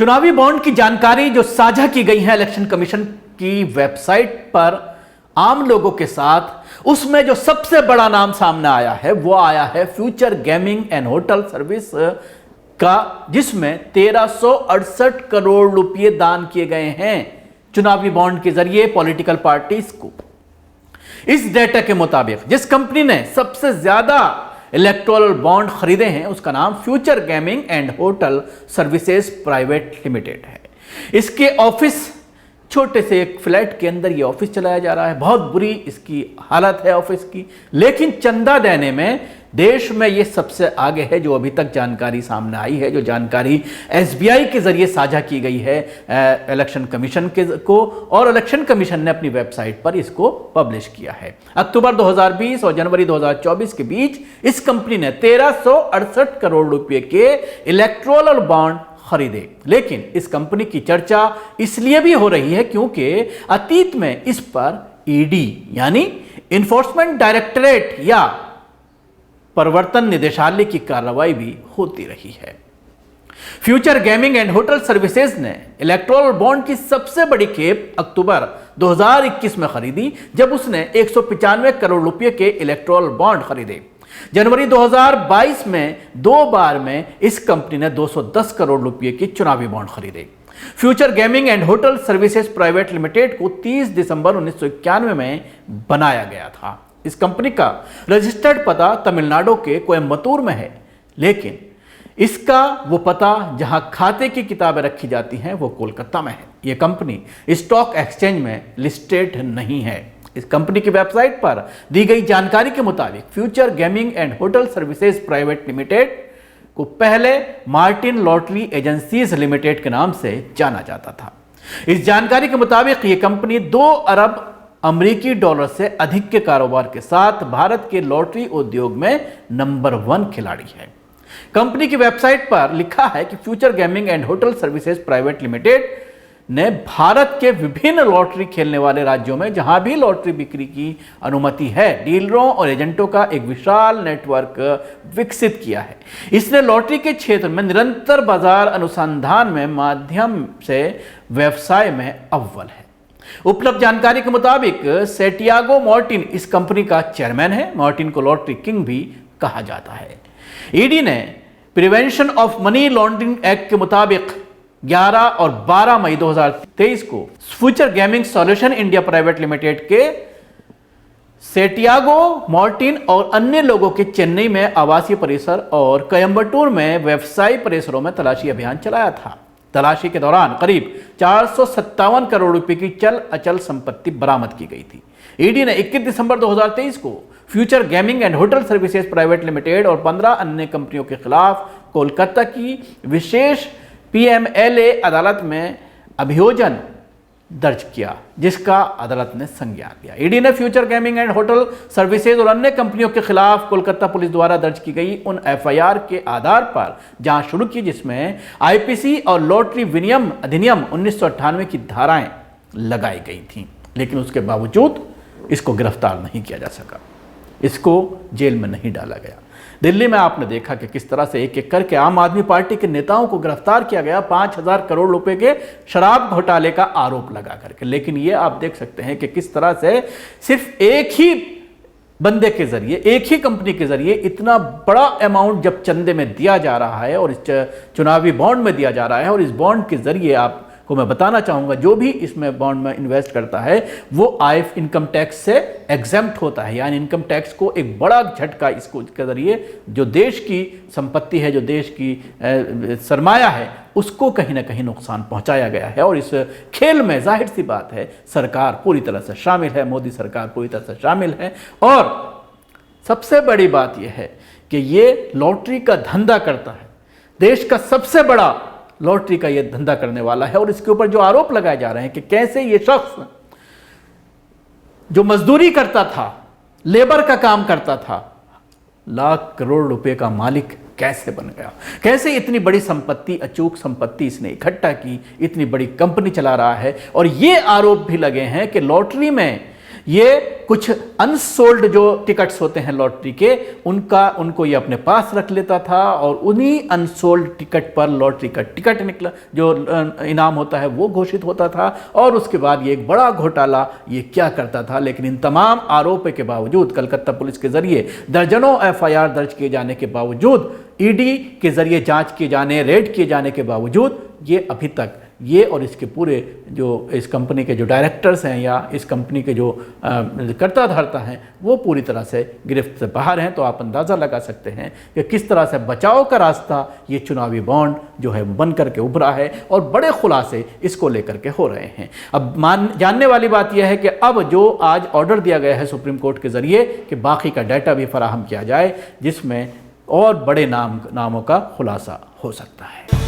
चुनावी बॉन्ड की जानकारी जो साझा की गई है इलेक्शन कमीशन की वेबसाइट पर आम लोगों के साथ, उसमें जो सबसे बड़ा नाम सामने आया है वो आया है future gaming and hotel service का, जिसमें 1368 करोड़ रुपए दान किए गए हैं चुनावी बॉन्ड के जरिए पॉलिटिकल पार्टीज को। इस डेटा के मुताबिक जिस कंपनी ने सबसे ज्यादा इलेक्टोरल बॉन्ड खरीदे हैं उसका नाम future gaming and hotel services private limited है। इसके ऑफिस, छोटे से एक फ्लैट के अंदर ये ऑफिस चलाया जा रहा है। बहुत बुरी इसकी हालत है ऑफिस की, लेकिन चंदा देने में देश में ये सबसे आगे है। जो अभी तक जानकारी सामने आई है, जो जानकारी एसबीआई के जरिए साझा की गई है इलेक्शन कमीशन को, और इलेक्शन कमीशन ने अपनी वेबसाइट पर इसको पब्लिश किया है। अक्टूबर 2020 और जनवरी 2024 के बीच इस कंपनी ने 1368 करोड़ रुपए के इलेक्टोरल बॉन्ड खरीदे। लेकिन इस कंपनी की चर्चा इसलिए भी हो रही है क्योंकि अतीत में इस पर ईडी यानी इन्फोर्समेंट डायरेक्टरेट या प्रवर्तन निदेशालय की कार्रवाई भी होती रही है। Future gaming and hotel services ने इलेक्टोरल बॉन्ड की सबसे बड़ी खेप अक्टूबर 2021 में खरीदी, जब उसने 195 करोड़ रुपए के इलेक्टोरल बॉन्ड खरीदे। जनवरी 2022 में दो बार में इस कंपनी ने 210 करोड़ रुपए के चुनावी बॉन्ड खरीदे। Future gaming and hotel services private limited को 30 दिसंबर 1991 में बनाया गया था। इस कंपनी का रजिस्टर्ड पता तमिलनाडु के कोयम्बटूर में है, लेकिन इसका वो पता जहां खाते की किताबें रखी जाती हैं वो कोलकाता में है। यह कंपनी स्टॉक एक्सचेंज में लिस्टेड नहीं है। इस कंपनी की वेबसाइट पर दी गई जानकारी के मुताबिक future gaming and hotel services private limited को पहले मार्टिन लॉटरी एजेंसीज लिमिटेड के नाम से जाना जाता था। इस जानकारी के मुताबिक यह कंपनी 2 अरब अमेरिकी डॉलर से अधिक के कारोबार के साथ भारत के लॉटरी उद्योग में नंबर 1 खिलाड़ी है। कंपनी की वेबसाइट पर लिखा है कि future gaming and hotel services private limited ने भारत के विभिन्न लॉटरी खेलने वाले राज्यों में जहां भी लॉटरी बिक्री की अनुमति है, डीलरों और एजेंटों का एक विशाल नेटवर्क विकसित किया है। इसने लॉटरी के क्षेत्र में निरंतर बाजार अनुसंधान में माध्यम से व्यवसाय में अव्वल है। उपलब्ध जानकारी के मुताबिक सैंटियागो मार्टिन इस कंपनी का चेयरमैन है। मार्टिन को लॉटरी किंग भी कहा जाता है। ईडी ने prevention of money laundering act के मुताबिक 11 और 12 मई 2023 को future gaming solution India private limited के सैंटियागो मार्टिन और अन्य लोगों के चेन्नई में आवासीय परिसर और कोयम्बटूर में व्यवसायी परिसरों में तलाशी अभियान चलाया था। तलाशी के दौरान करीब 457 करोड़ रुपए की चल अचल संपत्ति बरामद की गई थी। ईडी ने 21 दिसंबर 2023 को future gaming and hotel services private limited और 15 अन्य कंपनियों के खिलाफ कोलकाता की विशेष पीएमएलए अदालत में अभियोजन दर्ज किया, जिसका अदालत ने संज्ञान लिया। ईडी ने future gaming and hotel services और अन्य कंपनियों के खिलाफ कोलकाता पुलिस द्वारा दर्ज की गई उन एफआईआर के आधार पर जांच शुरू की जिसमें आईपीसी और लॉटरी विनियम अधिनियम 1998 की धाराएं लगाई गई थीं, लेकिन उसके बावजूद इसको गिरफ्तार नहीं किया जा सका, इसको जेल में नहीं डाला गया। दिल्ली में आपने देखा कि किस तरह से एक एक करके आम आदमी पार्टी के नेताओं को गिरफ्तार किया गया 5000 करोड़ रुपए के शराब घोटाले का आरोप लगा करके। लेकिन ये आप देख सकते हैं कि किस तरह से सिर्फ एक ही बंदे के जरिए, एक ही कंपनी के जरिए इतना बड़ा अमाउंट जब चंदे में दिया जा रहा है और इस चुनावी बॉन्ड में दिया जा रहा है, और इस बॉन्ड के जरिए आप को मैं बताना चाहूंगा जो भी इसमें बॉन्ड में इन्वेस्ट करता है वो आय इनकम टैक्स से एग्जेम्प्ट होता है, यानी इनकम टैक्स को एक बड़ा झटका इसको के जरिए जो देश की संपत्ति है, जो देश की सरमाया है, उसको कहीं ना कहीं नुकसान पहुंचाया गया है। और इस खेल में जाहिर सी बात है सरकार पूरी तरह से शामिल है, मोदी सरकार पूरी तरह से शामिल है। और सबसे बड़ी बात यह है कि ये लॉटरी का धंधा करता है, देश का सबसे बड़ा लॉटरी का यह धंधा करने वाला है। और इसके ऊपर जो आरोप लगाए जा रहे हैं कि कैसे ये शख्स जो मजदूरी करता था, लेबर का काम करता था, लाख करोड़ रुपए का मालिक कैसे बन गया, कैसे इतनी बड़ी संपत्ति, अचूक संपत्ति इसने इकट्ठा की, इतनी बड़ी कंपनी चला रहा है। और ये आरोप भी लगे हैं कि लॉटरी में ये कुछ अनसोल्ड जो टिकट्स होते हैं लॉटरी के, उनको ये अपने पास रख लेता था और उन्हीं अनसोल्ड टिकट पर लॉटरी का टिकट निकला, जो इनाम होता है वो घोषित होता था। और उसके बाद ये एक बड़ा घोटाला ये क्या करता था। लेकिन इन तमाम आरोपों के बावजूद कलकत्ता पुलिस के जरिए दर्जनों एफआईआर दर्ज किए जाने के बावजूद, ईडी के जरिए जांच किए जाने, रेड किए जाने के बावजूद, ये अभी तक ये और इसके पूरे जो इस कंपनी के जो डायरेक्टर्स हैं या इस कंपनी के जो कर्ता धर्ता हैं वो पूरी तरह से गिरफ्त से बाहर हैं। तो आप अंदाज़ा लगा सकते हैं कि किस तरह से बचाव का रास्ता ये चुनावी बॉन्ड जो है वो बन करके उभरा है और बड़े खुलासे इसको लेकर के हो रहे हैं। अब जानने वाली बात यह है कि अब जो आज ऑर्डर दिया गया है सुप्रीम कोर्ट के ज़रिए कि बाकी का डाटा भी फराहम किया जाए, जिसमें और बड़े नामों का खुलासा हो सकता है।